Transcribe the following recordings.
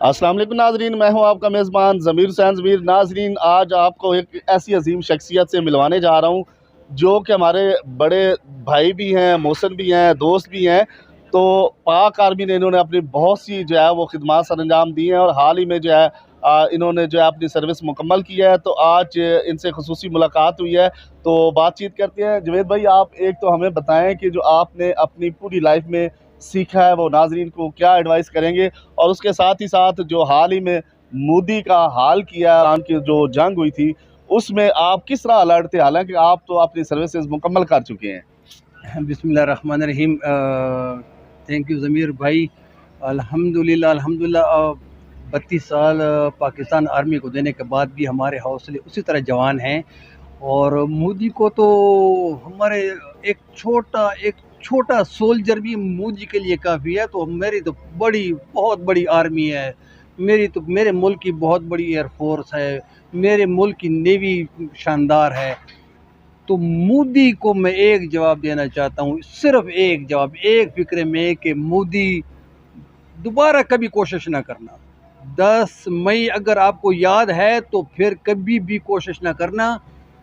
अस्सलाम वालेकुम नाजरीन, मैं हूं आपका मेज़बान ज़मीर हुसैन ज़मीर। नाजरीन, आज आपको एक ऐसी अजीम शख्सियत से मिलवाने जा रहा हूं जो कि हमारे बड़े भाई भी हैं, मोहसिन भी हैं, दोस्त भी हैं। तो पाक आर्मी ने इन्होंने अपनी बहुत सी जो है वो खिदमात सर अंजाम दी हैं और हाल ही में जो है इन्होंने जो है अपनी सर्विस मुकम्मल की है। तो आज इनसे खुसूसी मुलाकात हुई है, तो बातचीत करते हैं। जवेद भाई, आप एक तो हमें बताएं कि जो आपने अपनी पूरी लाइफ में सीखा है वो नाजरीन को क्या एडवाइस करेंगे, और उसके साथ ही साथ जो हाल ही में मोदी का हाल किया, ईरान की जो जंग हुई थी उसमें आप किस तरह अलर्ट थे, हालांकि आप तो अपनी सर्विसेज मुकम्मल कर चुके हैं। बिस्मिल्लाहिर्रहमानिर्रहीम। थैंक यू ज़मीर भाई। अल्हम्दुलिल्लाह अल्हम्दुलिल्लाह 32 साल पाकिस्तान आर्मी को देने के बाद भी हमारे हौसले उसी तरह जवान हैं। और मोदी को तो हमारे एक छोटा सोल्जर भी मोदी के लिए काफ़ी है। तो मेरी तो बहुत बड़ी आर्मी है। मेरे मुल्क की बहुत बड़ी एयरफोर्स है। मेरे मुल्क की नेवी शानदार है। तो मोदी को मैं एक जवाब देना चाहता हूँ, सिर्फ एक जवाब, एक फिक्रे में, कि मोदी दोबारा कभी कोशिश ना करना। 10 मई अगर आपको याद है तो फिर कभी भी कोशिश ना करना,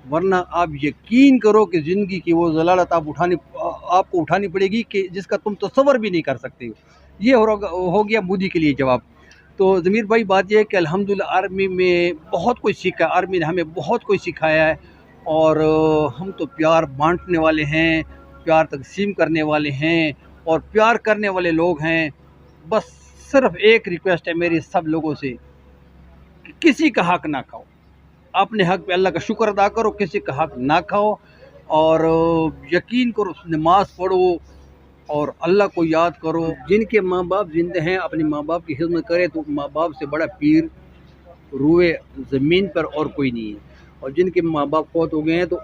वरना आप यकीन करो कि ज़िंदगी की वो ज़लालत आपको उठानी पड़ेगी कि जिसका तुम तसव्वुर भी नहीं कर सकते हो। ये हो गया मोदी के लिए जवाब। तो ज़मीर भाई, बात यह है कि अल्हम्दुलिल्लाह आर्मी में बहुत कुछ सीखा, आर्मी ने हमें बहुत कुछ सिखाया है। और हम तो प्यार बांटने वाले हैं, प्यार तकसीम करने वाले हैं और प्यार करने वाले लोग हैं। बस सिर्फ एक रिक्वेस्ट है मेरी सब लोगों से कि किसी का हक ना खाओ। अपने हक पे अल्लाह का शुक्र अदा करो, किसी का हक ना खाओ। और यकीन करो, नमाज पढ़ो और अल्लाह को याद करो। जिनके माँ बाप जिंदे हैं, अपने माँ बाप की खिदमत करें, तो माँ बाप से बड़ा पीर रूए ज़मीन पर और कोई नहीं है। और जिनके माँ बाप फौत हो गए हैं तो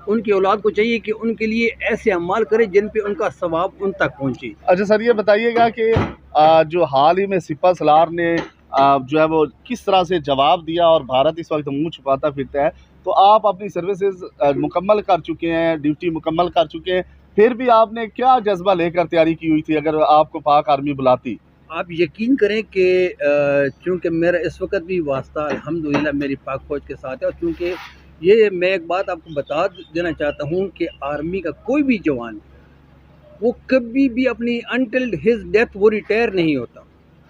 उनकी औलाद को चाहिए कि उनके लिए ऐसे अमाल करे जिन पे उनका सवाब उन तक पहुँचे। अच्छा सर, ये बताइएगा कि जो हाल ही में सिपह सलार ने जो है वो किस तरह से जवाब दिया, और भारत इस वक्त मुंह छुपाता फिरता है। तो आप अपनी सर्विसेज मुकम्मल कर चुके हैं, ड्यूटी मुकम्मल कर चुके हैं, फिर भी आपने क्या जज्बा लेकर तैयारी की हुई थी अगर आपको पाक आर्मी बुलाती? आप यकीन करें कि चूँकि मेरा इस वक्त भी वास्ता अल्हम्दुलिल्लाह मेरी पाक फ़ौज के साथ है। और चूँकि ये मैं एक बात आपको बता देना चाहता हूँ कि आर्मी का कोई भी जवान, वो कभी भी अपनी अनटिल हिज डेथ वो रिटायर नहीं होता।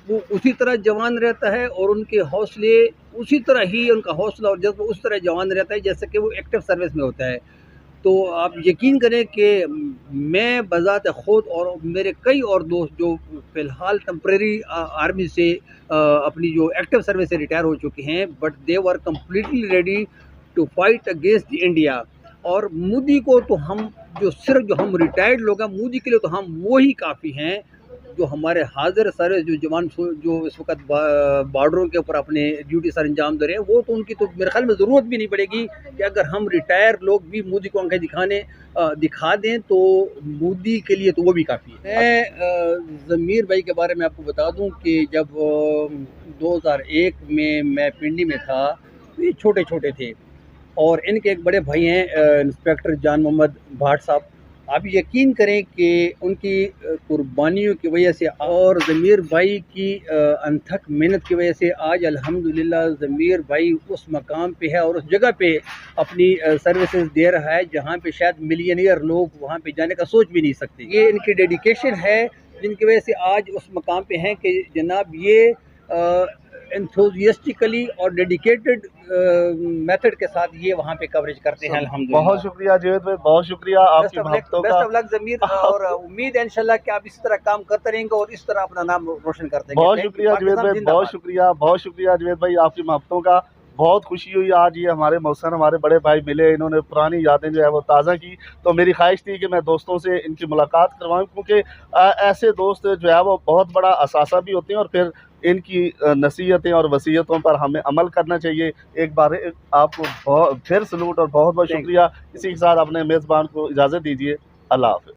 वो उसी तरह जवान रहता है और उनके हौसले उसी तरह ही, उनका हौसला और जज्बा उस तरह जवान रहता है जैसे कि वो एक्टिव सर्विस में होता है। तो आप यकीन करें कि मैं बज़ात ख़ुद और मेरे कई और दोस्त जो फ़िलहाल टेम्परेरी आर्मी से अपनी जो एक्टिव सर्विस से रिटायर हो चुके हैं, but they were completely ready to fight against India. और मोदी को तो हम जो हम रिटायर्ड लोग हैं, मोदी के लिए तो हम वो ही काफ़ी हैं। जो हमारे हाजिर सर्विस जो जवान जो इस वक्त बॉर्डरों के ऊपर अपने ड्यूटी सर अंजाम दे रहे हैं, वो तो उनकी तो मेरे ख्याल में ज़रूरत भी नहीं पड़ेगी कि अगर हम रिटायर लोग भी मोदी को आंखें दिखा दें तो मोदी के लिए तो वो भी काफ़ी है। मैं ज़मीर भाई के बारे में आपको बता दूं कि जब 2001 में मैं पिंडी में था तो ये छोटे छोटे थे। और इनके एक बड़े भाई हैं इंस्पेक्टर जान मोहम्मद भाट साहब। आप यकीन करें कि उनकी कुर्बानियों की वजह से और ज़मीर भाई की अनथक मेहनत की वजह से आज अल्हम्दुलिल्लाह ज़मीर भाई उस मकाम पे है और उस जगह पे अपनी सर्विसेज दे रहा है जहाँ पे शायद मिलियनियर लोग वहाँ पे जाने का सोच भी नहीं सकते। ये इनकी डेडिकेशन है जिनकी वजह से आज उस मकाम पे हैं कि जनाब ये एंथुसियास्टिकली और डेडिकेटेड मेथड के साथ ये वहाँ पे कवरेज करते हैं। अल्हम्दुलिल्लाह। बहुत शुक्रिया जवेद भाई, बहुत शुक्रिया आपकी मोहब्बतों का। बेस्ट ऑफ लक ज़मीर, और उम्मीद है इंशाल्लाह कि आप इस तरह काम करते रहेंगे और इस तरह अपना नाम रोशन करते रहेंगे। बहुत शुक्रिया जवेद भाई, बहुत शुक्रिया जवेद भाई आपकी मोहब्बतों का। बहुत खुशी हुई आज ये हमारे मौसन, हमारे बड़े भाई मिले, इन्होंने पुरानी यादें जो है वो ताज़ा की। तो मेरी ख्वाहिश थी कि मैं दोस्तों से इनकी मुलाकात करवाऊँ, क्योंकि ऐसे दोस्त जो है वो बहुत बड़ा असासा भी होते हैं, और फिर इनकी नसीहतें और वसीयतों पर हमें अमल करना चाहिए। एक बार आपको फिर सलूट और बहुत बहुत शुक्रिया। इसी के साथ अपने मेज़बान को इजाज़त दीजिए। अल्लाह हाफ़िज़।